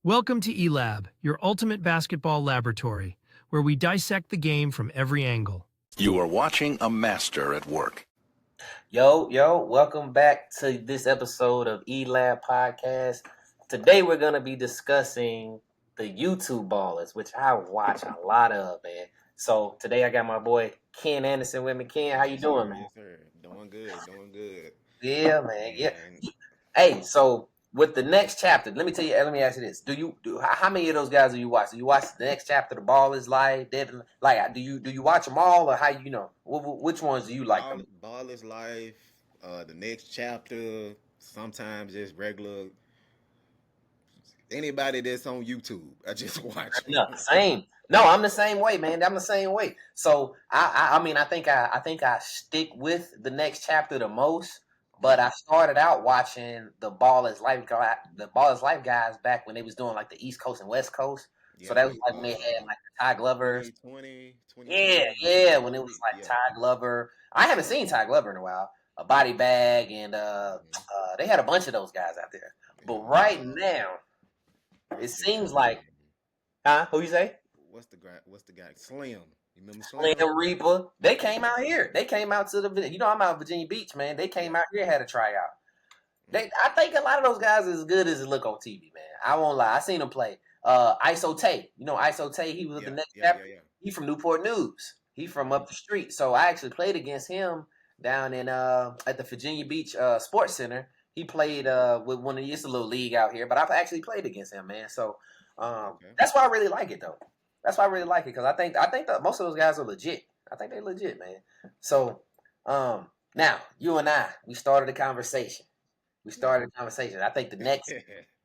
Welcome to eLab, your ultimate basketball laboratory, where we dissect the game from every angle. You are watching a master at work. Yo, welcome back to this episode of eLab Podcast. Today we're going to be discussing the YouTube ballers, which I watch a lot of, man. So today I got my boy Ken Anderson with me. Ken, how you doing, man? Yes, sir. Doing good. Yeah, man. Yeah. Man. Hey, so with the next chapter, let me ask you this: how many of those guys do you watch? Do you watch the next chapter, the Ballislife, Dev? Like, do you watch them all, or how which ones do you like? Ballislife, the next chapter, sometimes just regular anybody that's on YouTube. I just watch. No, same. No, I'm the same way, man. I'm the same way. So I think I stick with the next chapter the most. But I started out watching the Ballers Life guys back when they was doing like the East Coast and West Coast. So that was like when they had like the Ty Glovers. 2020. Yeah, when it was like Ty Glover. I haven't seen Ty Glover in a while. A Body Bag and they had a bunch of those guys out there. But right now, it seems like, who you say? What's the guy? Slim. You remember Slim Reaper. They came out here. They came out to I'm out Virginia Beach, man. They came out here, had a tryout. I think a lot of those guys is as good as it look on TV, man. I won't lie. I seen them play. ISO Tay. You know ISO Tay, he was the next chapter. Yeah. He from Newport News. He from up the street. So I actually played against him down in at the Virginia Beach Sports Center. He played with one of it's a little league out here, but I've actually played against him, man. So that's why I really like it, though. That's why I really like it, because I think that most of those guys are legit. I think they're legit, man. So now you and I, we started a conversation. I think the next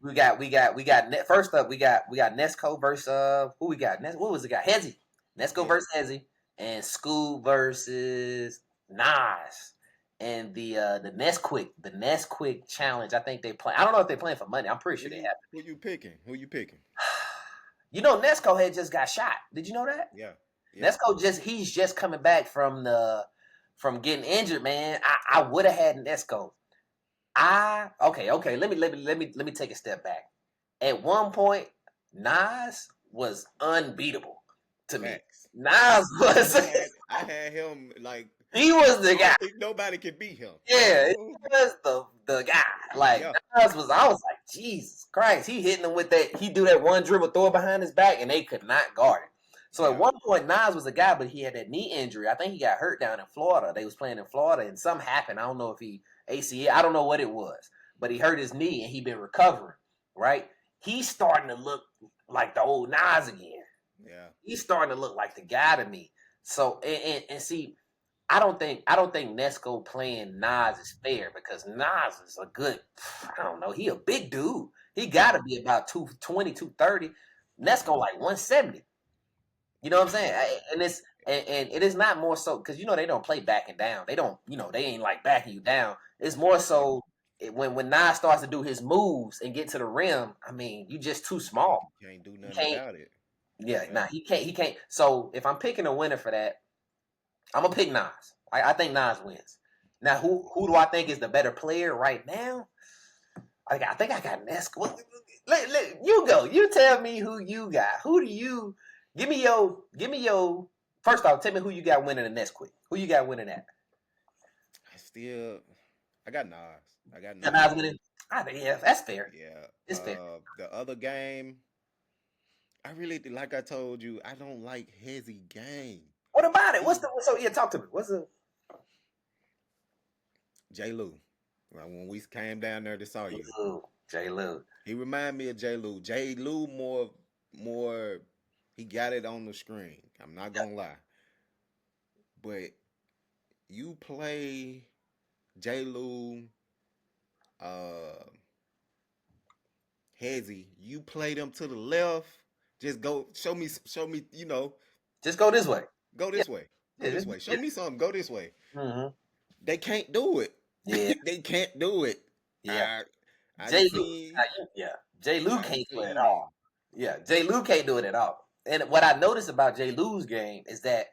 we got first up we got Nesco versus who we got? What was it? Got Hezzy. Nesco versus Hezzy, and School versus Nas. And the Nesquik challenge. I think they play. I don't know if they're playing for money. I'm pretty sure they have. Who you picking? You know, Nesco had just got shot. Did you know that? Yeah. Nesco he's just coming back from getting injured, man. I would have had Nesco. Okay. Let me take a step back. At one point, Nas was unbeatable to me. Nas was. I had him like. He was the guy. Nobody could beat him. Yeah, he was the guy. Like, Nas was. I was like, Jesus Christ. He hitting them with that. He do that one dribble, throw it behind his back, and they could not guard it. So at one point, Nas was a guy, but he had that knee injury. I think he got hurt down in Florida. They was playing in Florida, and something happened. I don't know if he ACL. I don't know what it was, but he hurt his knee, and he been recovering. Right? He's starting to look like the old Nas again. Yeah. He's starting to look like the guy to me. So and see. I don't think Nesco playing Nas is fair, because Nas is a good, I don't know, he a big dude. He got to be about 220, 230. Nesco like 170. You know what I'm saying? And it is not more so, because, they don't play backing down. They don't, they ain't like backing you down. It's more so when Nas starts to do his moves and get to the rim, I mean, you just too small. You can't do nothing about it. Yeah, he can't. So if I'm picking a winner for that, I'm gonna pick Nas. I think Nas wins. Now, who do I think is the better player right now? I think I got Nesco. You go. You tell me who you got. Who do you give me your first off? Tell me who you got winning the Nesquik. Who you got winning that? I got Nas. Nas winning. Yeah, that's fair. Yeah, it's fair. The other game, I really, like I told you, I don't like Hezzy game. What about it? Talk to me. What's the J. Lou? When we came down there to saw you, J. Lou. He reminded me of J. Lou. J. Lou more. He got it on the screen. I'm not gonna lie, but you play J. Lou, Hezzy. You play them to the left. Just go. Show me. Just go this way. Go this way. Go this way. Show me something. Go this way. Mm-hmm. They can't do it. Yeah. They can't do it. Yeah. J. Lou can't do it at all. Yeah. J. Lou can't do it at all. And what I noticed about J. Lou's game is that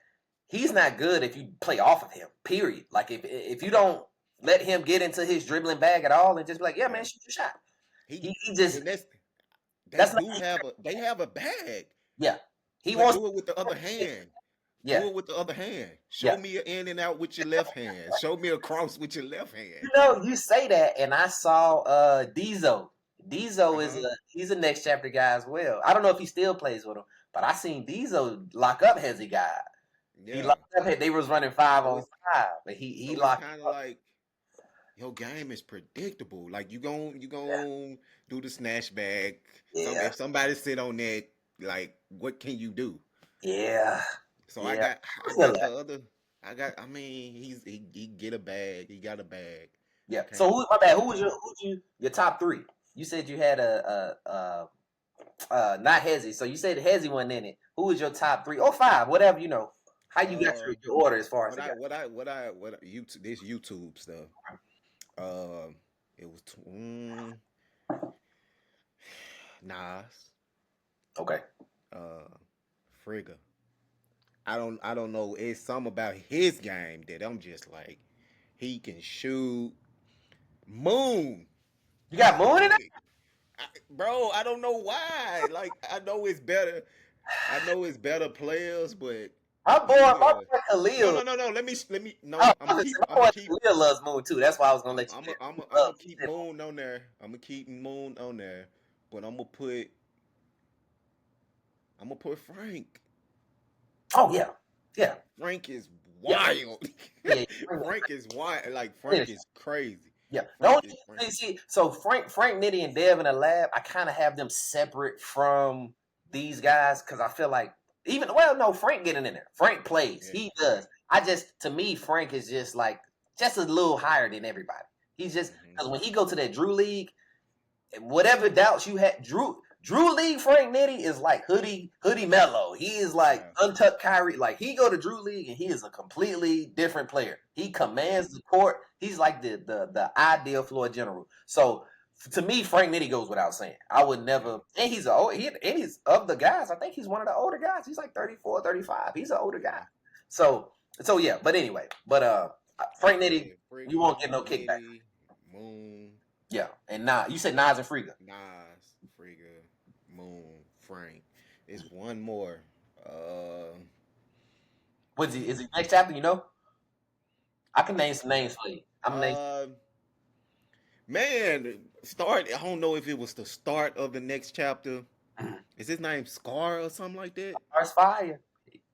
he's not good if you play off of him, period. Like, if you don't let him get into his dribbling bag at all and just be like, yeah, man, shoot your shot. He they That's not. do they have a bag. Yeah, he But wants. do it with the other hand. Yeah, Do it with the other hand. Show yeah. me an in and out with your left hand. Show me a cross with your left hand. You know, you say that, and I saw Diesel. Diesel is Uh-huh. he's a next chapter guy as well. I don't know if he still plays with him, but I seen Diesel lock up Hezzy guy. He Yeah. locked up. They was running 5-on-5, So but he it's locked kind of up. like your game is predictable. Like you Yeah, gon' do the snatch back. yeah, If somebody sit on that, like what can you do? yeah, So yeah. I I feel got that. the other. I mean he get a bag. He got a bag. Yeah. So Can't my bad. can't knock him. Who's your top three? You said you had not Hezzy. So you said Hezzy wasn't in it. Who was your top three or five? Whatever you know. How you got Uh, your order as far as the guy? YouTube this YouTube stuff. Uh, it was Nas, Okay. Frigga. I don't know. It's something about his game that I'm just like, he can shoot. Moon, You got Moon in it? bro. I don't know why. Like I know it's better players, but My nigga. boy Khalil. No. Let me. Oh, No, I was gonna say, my boy Khalil loves Moon too. That's why I was gonna let you pick. He I'm gonna loves. He keep said, Moon on there. I'm gonna keep Moon on there, but I'm gonna put Frank. oh yeah, yeah, Frank is yeah, wild. yeah. Frank is wild. Like Yeah. Frank is crazy. Yeah. The Frank only is Frank. thing, see, so Frank Nitty and Dev in the lab, I kind of have them separate from these guys because I feel like no, Frank getting in there. Frank plays. Yeah, He yeah. does. To me, Frank is just like just a little higher than everybody. He's just Hmm. because when he go to that Drew League, whatever doubts you had, Drew League Frank Nitty is like hoodie mellow. He is like Yeah, untucked Kyrie. Like he go to Drew League and he is a completely different player. He yeah. commands the court. He's like the ideal floor general. So to me, Frank Nitty goes without saying. I would Yeah. never. And he's of the guys. I think he's one of the older guys. He's like 34, 35. He's an older guy. Hmm. So yeah. But anyway, Frank Nitty, Yeah, you Frigga, won't get no kickback. Nitty, Moon, Yeah, and you said Nas and Friga. Nas, Frigga, Moon, Frank. It's one more. Uh, What's he? Is he next chapter? You know, I can name some names for you. I'm gonna name uh, man, start. I don't know if it was the start of the next chapter. Is his name Scar or something like that? Stars Fire.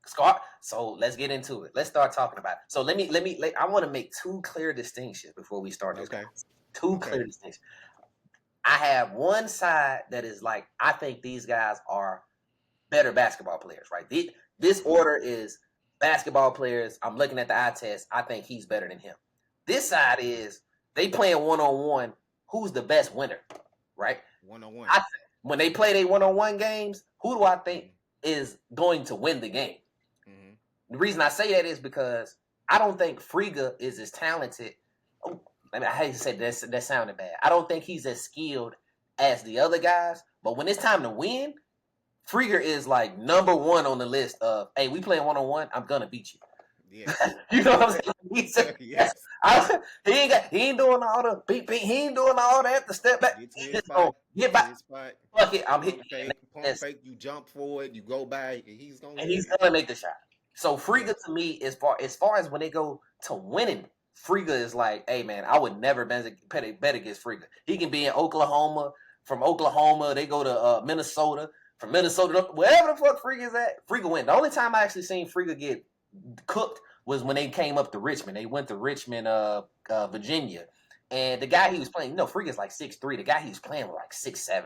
Scar. So let's get into it. Let's start talking about it. So I want to make two clear distinctions before we start this. Okay. Two Okay. clear distinctions. I have one side that is like I think these guys are better basketball players, right? This order is basketball players. I'm looking at the eye test. I think he's better than him. This side is they playing one-on-one. Who's the best winner, right? 101. When they play their one-on-one games, who do I think is going to win the game? Mm-hmm. The reason I say that is because I don't think Friga is as talented. I hate to say that sounded bad. I don't think he's as skilled as the other guys. But when it's time to win, Frieger is like number one on the list of, hey, we playing one-on-one, I'm gonna beat you. Yes. You know what I'm saying? Yes. He ain't doing all the beat, he ain't doing all that to step back. Get to He his just gonna spot. get Get back. to his spot. Fuck it, I'm hitting. Pump fake. You jump forward. You go back, and he's gonna. And Win. he's gonna make the shot. So Friga Yes. to me, as far as when they go to winning, Friga is like, hey man, I would never bet against Friga. He can be in Oklahoma. From Oklahoma, they go to Minnesota. From Minnesota, wherever the fuck Friga is at, Friga win. The only time I actually seen Friga get cooked was when they came up to Richmond. They went to Richmond, Virginia, and the guy he was playing, Friga's like 6'3". The guy he was playing was like 6'7".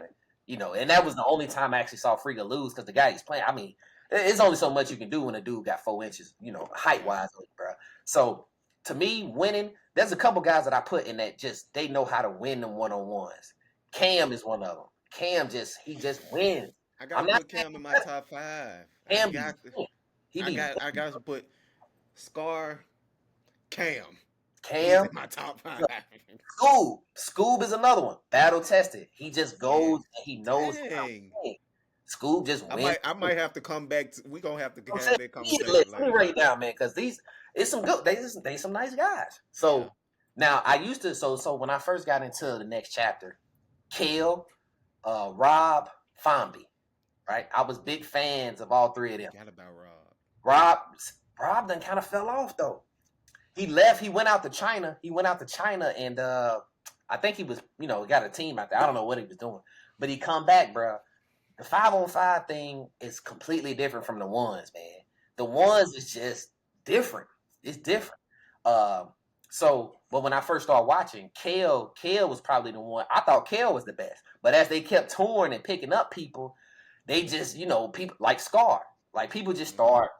And that was the only time I actually saw Friga lose because the guy he's playing. I mean, it's only so much you can do when a dude got 4 inches, height wise, bro. So to me, winning, there's a couple guys that I put in that just they know how to win them one-on-ones. Cam is one of them. Cam he just wins. I gotta put Cam in my top 5. Cam I got to put Scar, Cam. Cam. He's in my top 5. Scoob is another one. Battle tested. He just goes and he knows. Dang. Scoob just wins. I might have to come back. We're gonna have to have Saying, that conversation. let me write it down, man, because it's some good. They some nice guys. So now I used to. So when I first got into the next chapter, Kale, Rob, Fambi, right? I was big fans of all three of them. Forgot about Rob. Rob then kind of fell off though. He left. He went out to China. And I think he was, got a team out there. I don't know what he was doing, but he come back, bro. The 5-on-5 thing is completely different from the ones, man. The ones is just different. It's different. But when I first started watching, Kale was probably the one. I thought Kale was the best. But as they kept touring and picking up people, they just, people like Scar. Like people just start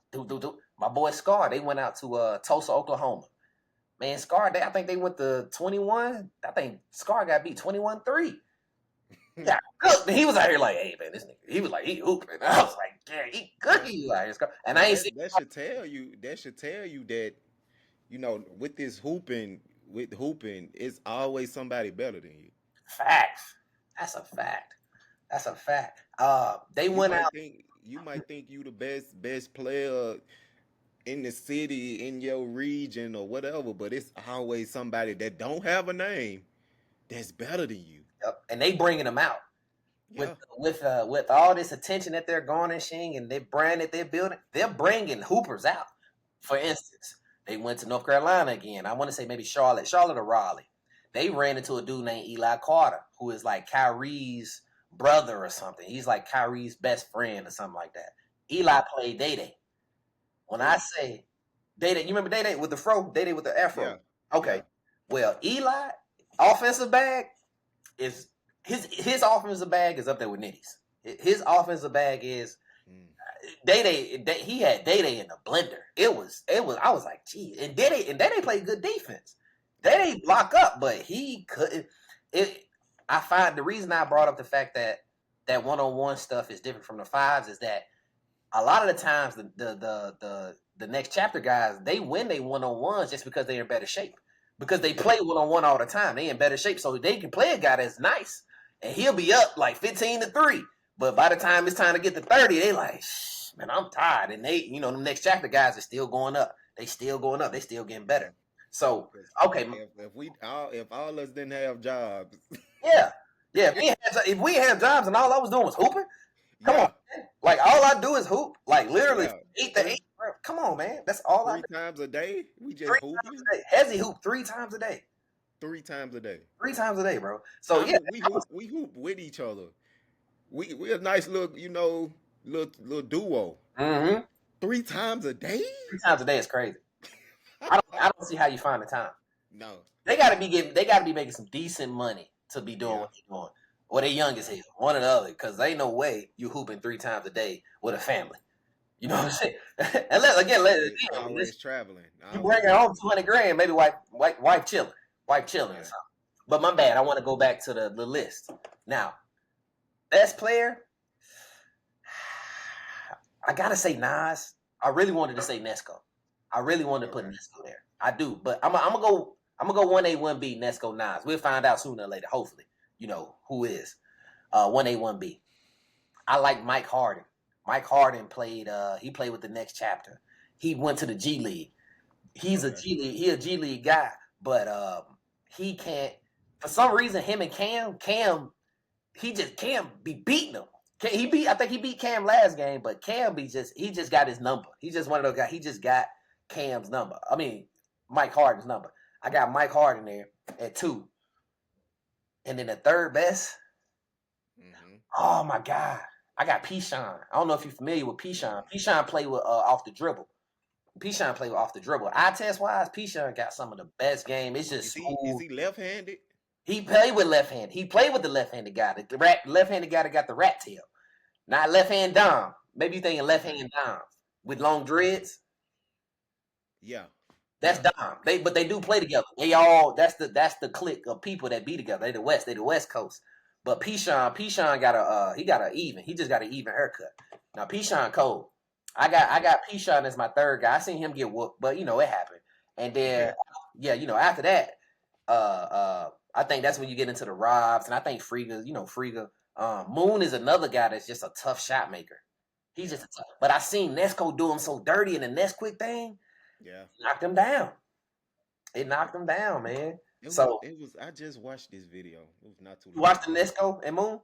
My boy Scar, they went out to Tulsa, Oklahoma. Man, Scar, I think they went to 21. I think Scar got beat 21-3. Yeah, good. He was out here like, hey man, this nigga. He was like, he hooping. I was like, yeah, he good. He out here, Scar. And I ain't seen That should tell you. That should tell you that with this hooping, it's always somebody better than you. facts. That's a fact. That's a fact. They went out. You might think you the best player in the city, in your region, or whatever, but it's always somebody that don't have a name that's better than you. And they bringing them out Yeah. with all this attention that they're garnishing and their brand that they're building. They're bringing hoopers out. For instance, they went to North Carolina again. I want to say maybe Charlotte or Raleigh. They ran into a dude named Eli Carter, who is like Kyrie's brother or something. He's like Kyrie's best friend or something like that. Eli played Day. When I say Day, you remember Day with the fro? Day with the afro? Yeah. Okay. Yeah. Well, Eli, offensive bag, is his offensive bag is up there with Nitty's. His offensive bag is Day. He had Day in the blender. It was. I was like, gee, and Day played good defense. Day block up, but he couldn't. I find the reason I brought up the fact that one-on-one stuff is different from the fives is that a lot of the times the next chapter guys, they win they one-on-ones just because they're in better shape. Because they play one-on-one all the time. They in better shape. So they can play a guy that's nice. And he'll be up like 15-3. But by the time it's time to get to 30, they like, man, I'm tired. And they, the next chapter guys are still going up. They still going up. They still getting better. So, okay. If all us didn't have jobs. Yeah. If we had jobs and all I was doing was hooping, come on, man. Like all I do is hoop. Like literally 8 to 8. Come on, man. That's all I do. 3 times a day? We just 3 hooping? times a day. Hezzy hoop 3 times a day. 3 times a day. 3 times a day, bro. So yeah, we hoop with each other. We a nice little, little duo. 3 times a day? 3 times a day is crazy. I don't see how you find the time. No. They gotta be making some decent money to be doing what they're doing. Or they young as hell, one or the other, because there ain't no way you hooping 3 times a day with a family. You know what I'm saying? And always traveling. You bring her home $200,000, maybe wife chilling. Or something. But my bad. I want to go back to the list. Now, best player, I gotta say Nas. I really wanted to say Nesco. I really wanted to put Nesco there. I do, but I'm gonna go 1A, 1B, Nesco, Nas. We'll find out sooner or later, hopefully. Who is 1A, 1B. I like Mike Harden. Mike Harden played with the next chapter. He went to the G League. He's a G League guy, but he can't, for some reason, him and Cam be beating him. I think he beat Cam last game, but Cam he just got his number. He's just one of those guys. He just got Cam's number. I mean, Mike Harden's number. I got Mike Harden there at 2. And then the third best, oh my God, I got Pishon. I don't know if you're familiar with Pishon. Pishon played with off the dribble. Eye test wise, Pishon got some of the best game. It's just is he left-handed? He played with left hand. He played with the left-handed guy. The left-handed guy that got the rat tail. Not left-hand Dom. Maybe you're thinking left-hand Dom with long dreads. Yeah. That's Dom. But they do play together. That's the clique of people that be together. They the West Coast. But Pishon got he got an even. He just got an even haircut. Now Pishon cold. I got Pishon as my third guy. I seen him get whooped, but it happened. And then after that, I think that's when you get into the Robs, and I think Friga, Moon is another guy that's just a tough shot maker. He's just but I seen Nesco do him so dirty in the Nesquik thing. Yeah. Knocked him down. It knocked him down, man. I just watched this video. It was not too long. You watched the Nesco and Moon?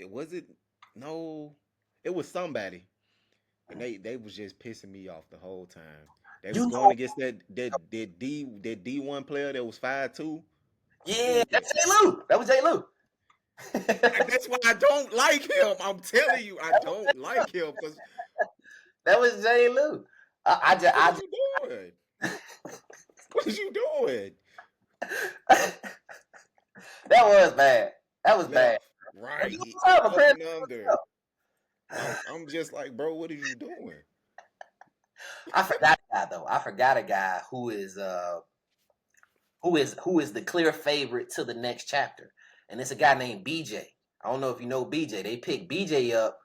Was it no, it was somebody, and they was just pissing me off the whole time. They was You going know, against that D1 player that was 5'2". Who yeah, was that? that's J. Lou. That was J. Lou. That's why I don't like him. I'm telling you, I don't like him because That was J. Lou. what is you doing? What is you doing? That was bad. That was bad. Left, right, You know, up apparently, and under. I'm just like, bro, what is you doing? I forgot a guy though. I forgot a guy who is the clear favorite to the next chapter, and it's a guy named BJ. I don't know if you know BJ. They picked BJ up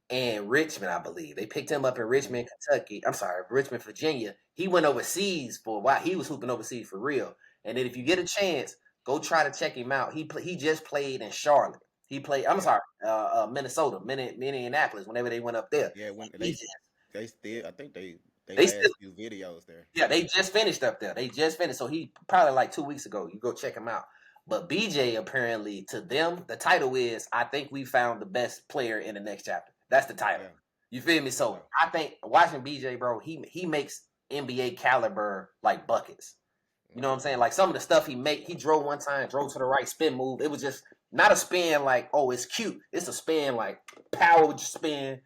in Richmond, I believe. They picked him up in Richmond, Kentucky. I'm sorry, Richmond, Virginia. He went overseas for a while. He was hooping overseas for real. And then if you get a chance, go try to check him out. He just played in Charlotte. He played. I'm Yeah, sorry, Minnesota, Minneapolis. Whenever they went up there, yeah. When he just they still, I think they they still last few videos there. yeah, they just finished up there. They just finished. So he probably like 2 weeks ago. You go check him out. But BJ apparently to them, the title is I think we found the best player in the next chapter. That's the title. Yeah, You feel me? yeah, So I think watching BJ, bro, he makes NBA caliber like buckets. You know what I'm right. saying? Like some of the stuff he drove one time, drove to the right, spin move. It was just not a spin like, oh, it's cute. It's a spin like power spin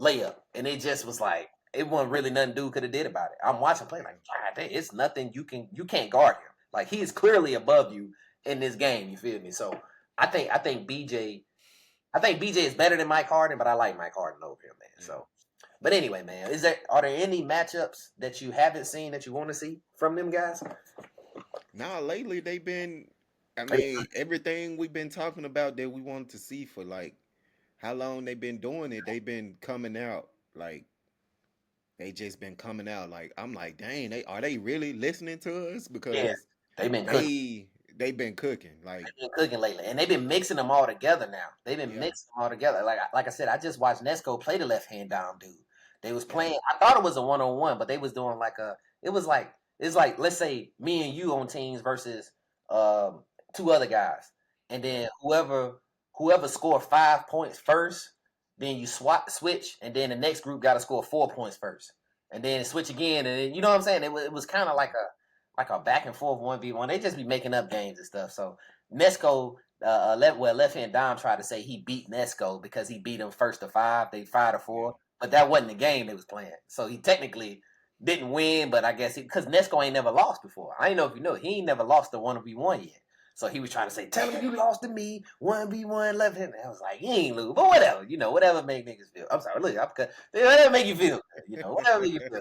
layup. And it just was like it wasn't really nothing dude could have did about it. I'm watching play like, God, dang, it's nothing you can't guard him. Like he is clearly above you in this game. You feel me? So I think BJ is better than Mike Harden, but I like Mike Harden over him, man. Yeah. So, but anyway, man, are there any matchups that you haven't seen that you want to see from them guys? Now lately they've been. I mean, everything we've been talking about that we wanted to see for like how long they've been doing it. They've been coming out like they just been coming out. Like I'm like, dang, are they really listening to us? Yeah, Because they've been cooking. they've been cooking. Like They've been cooking lately, and they've been mixing them all together now. They've been yeah, mixing them all together. Like I said, I just watched Nesco play the left hand down dude. They was yeah, playing. I thought it was a 1-on-1, but they was doing like a. It was like it's like let's say me and you on teams versus um, two other guys, and yeah, then whoever scored 5 points first, then you switch, and then the next group got to score 4 points first, and then switch again, and then, you know what I'm saying? It was kind of like a back and forth 1v1. They just be making up games and stuff. So Nesco, left hand Dom tried to say he beat Nesco because he beat him first to 5. They 5-4, yeah. but that wasn't the game they was playing. So he technically didn't win, but I guess because Nesco ain't never lost before. I don't know if you know, he ain't never lost the 1v1 yet. So he was trying to say, tell him you lost to me, 1v1 left hand. I was like, he ain't lose, but whatever, whatever make niggas feel. I'm sorry, look, whatever make you feel, whatever make you feel.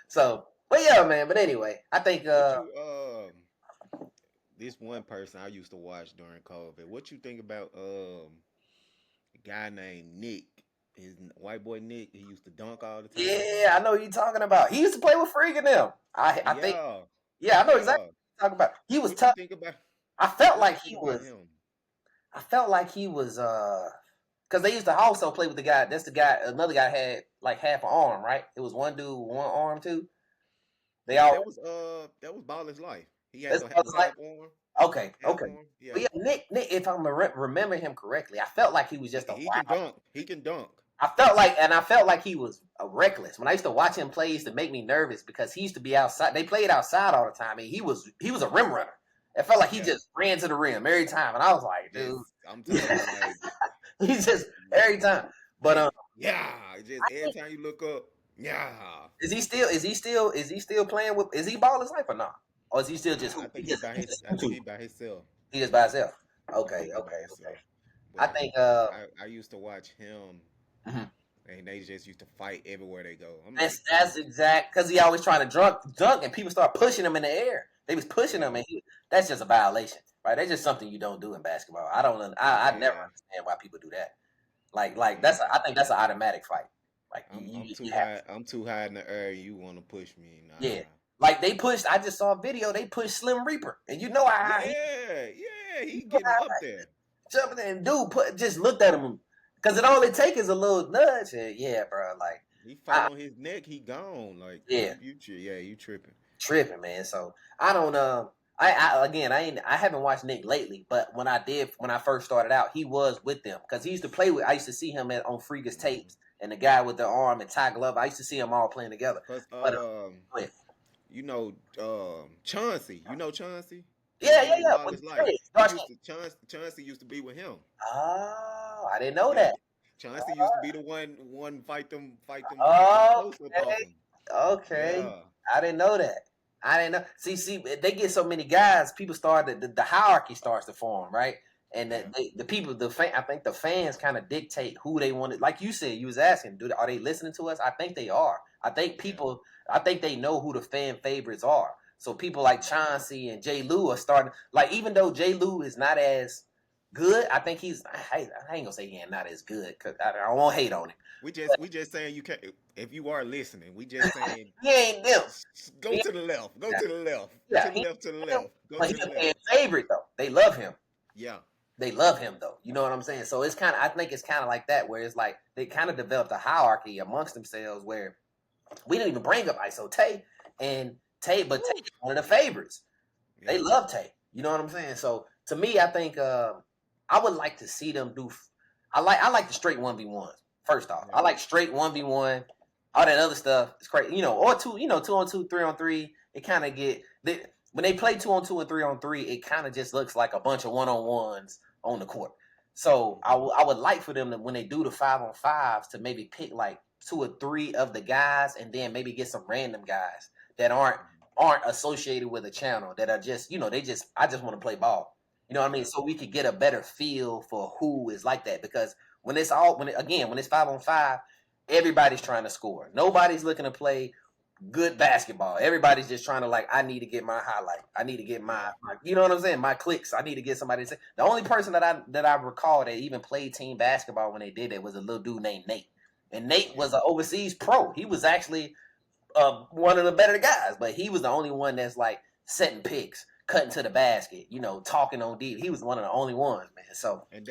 So, but yeah, man. But anyway, I think What you this one person I used to watch during COVID. What you think about a guy named Nick? His white boy Nick. He used to dunk all the time. yeah, I know who you're talking about. He used to play with Freak and them. I think Yeah, yeah, I know exactly yeah. what you're talking about. He was What you tough. think about? I felt What you like he think about was. him? I felt like he was because they used to also play with the guy. That's the guy. Another guy had like half an arm, right? It was one dude, one arm too. They Yeah, all that was Ballislife. He had that's the I was like, half arm, okay, half okay. arm. Yeah, But yeah, Nick, if I remember him correctly, I felt like he was just a he can wild. dunk. He can dunk. I felt like he was reckless. When I used to watch him play, it used to make me nervous because he used to be outside. They played outside all the time, and he was a rim runner. It felt like he Yeah, just ran to the rim every time, and I was like, just dude, I'm talking about like he's just every time. But like yeah. Just every time you look up, yeah. is he still playing with? Is he ball his life or not? Or is he still just Nah, hoop? I think he by He his. just I think hoop. he by himself. He just by himself. I think Okay, he by okay, okay. himself. I But think I used to watch him, mhm. and they just used to fight everywhere they go. I'm like, That's exact because he always trying to dunk, and people start pushing him in the air. They was pushing him, yeah, and that's just a violation, right? That's just something you don't do in basketball. I never yeah, understand why people do that. Like yeah. I think that's an automatic fight. Like I'm too you have high. I'm too high in the air. You want to push me? Nah. yeah. Like they pushed. I just saw a video. They pushed Slim Reaper, and you know how he Yeah, yeah. you He know getting how up there. jumping in, dude. Just looked at him because it only take is a little nudge. And yeah, bro. Like He fight I on his neck. He gone. Like yeah. yeah, you tripping. Tripping, man. So I don't. I haven't watched Nick lately, but when I first started out, he was with them because he used to play with. I used to see him on Freakus tapes, and the guy with the arm and Ty Glove. I used to see them all playing together. Cause But you know, Chauncey. You know Chauncey yeah, yeah, from yeah. With Ballislife. Trey, He Dark used skin. to Chauncey used to be with him. Oh, I didn't know Yeah, that. Chauncey used to be the one fight them Oh, close up off okay, him. okay. Yeah, I didn't know that. I didn't know. See, they get so many guys. People start the hierarchy starts to form, right? And yeah, the people, I think the fans kind of dictate who they want. Like you said, you was asking, are they listening to us? I think they are. yeah. I think they know who the fan favorites are. So people like Chauncey and J. Lou are starting. Like even though J. Lou is not as good, I think I ain't gonna say he ain't not as good because I won't hate on him. We just saying you can't. If you are listening, we just saying He ain't them. go He, to the left, go to the left, yeah, to the left, to the him, left, go but to he's the a left. fan favorite though. They love him. Yeah, They love him though. You know what I'm saying? So it's kind of I think it's kind of like that where it's like they kind of developed a hierarchy amongst themselves where we didn't even bring up ISO Tay and Tay, but Tay is one of the favorites. They yeah, love Tay. You know what I'm saying? So to me, I think I would like to see them do. I like the straight 1v1s. First off, yeah. I like straight 1v1. All that other stuff is crazy. Or two, 2-on-2, 3-on-3. It kind of when they play 2-on-2 and 3-on-3, it kind of just looks like a bunch of 1-on-1s on the court. So I would like for them to when they do the 5-on-5s to maybe pick like 2 or 3 of the guys and then maybe get some random guys that aren't associated with a channel that are just I just want to play ball. You know what I mean? Yeah. So we could get a better feel for who is like that because when it's 5-on-5, everybody's trying to score. Nobody's looking to play good basketball. Everybody's just trying to I need to get my highlight. I need to get Yeah. my you know what I'm saying? My clicks. I need to get somebody to say. The only person that I recall that even played team basketball when they did it was a little dude named Nate. And Nate was an overseas pro. He was actually one of the better guys, but he was the only one that's setting picks, cutting to the basket, talking on deep. He was one of the only ones, man. So And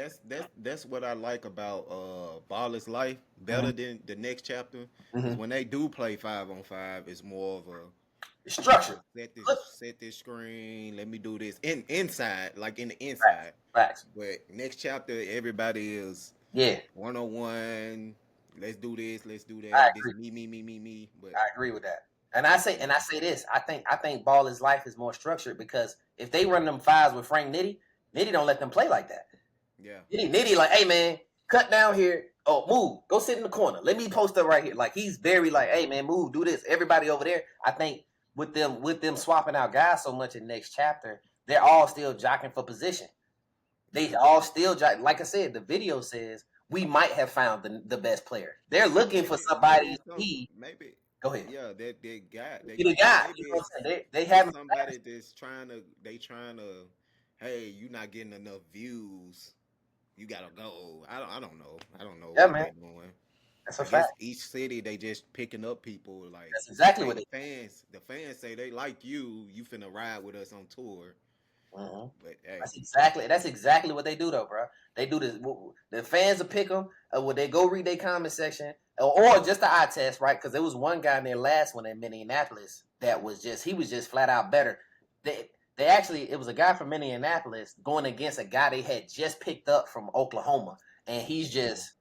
that's what I like about Baller's Life better mhm, than the next chapter is mhm. when they do play 5-on-5, it's more of a It's structured. Look, set this screen, let me do this inside, like in the facts, inside. facts. But next chapter, everybody is Yeah, 1-on-1. Let's do this, let's do I that. This agree. me. But I agree with that. And I say this. I think Ball is Life is more structured because if they run them fives with Frank Nitty, Nitty don't let them play like that. yeah, Nitty like, hey man, cut down here. Oh, move. Go sit in the corner. Let me post up right here. Like he's very hey man, move, do this. Everybody over there. I think with them swapping out guys so much in the next chapter, they're all still jockeying for position. They all still like I said, the video says we might have found the best player. They're looking for maybe somebody to it's some be. maybe Go ahead. yeah that guy Be the guy. maybe You know what I'm saying? They it's haven't. somebody that's trying to hey, you not getting enough views, you gotta go. I don't know Yeah, what man. they doing. That's a I fact. guess each city they just picking up people like That's exactly hey, what they. the fans say they like you finna ride with us on tour. Mhm. But hey, That's exactly what they do though, bro. They do this. The fans will pick them. Would they go read their comment section or just the eye test, right? Because there was one guy in their last one in Minneapolis that he was just flat out better. They actually it was a guy from Minneapolis going against a guy they had just picked up from Oklahoma, and he's just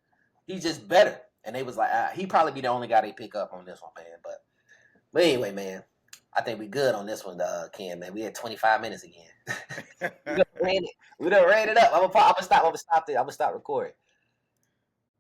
better. And they was like, he probably be the only guy they pick up on this one, man. But anyway, man, I think we good on this one, Ken. Man, we had 25 minutes again. we done ran it. We done ran it up. I'm gonna stop. I'm gonna stop there. I'm gonna stop recording.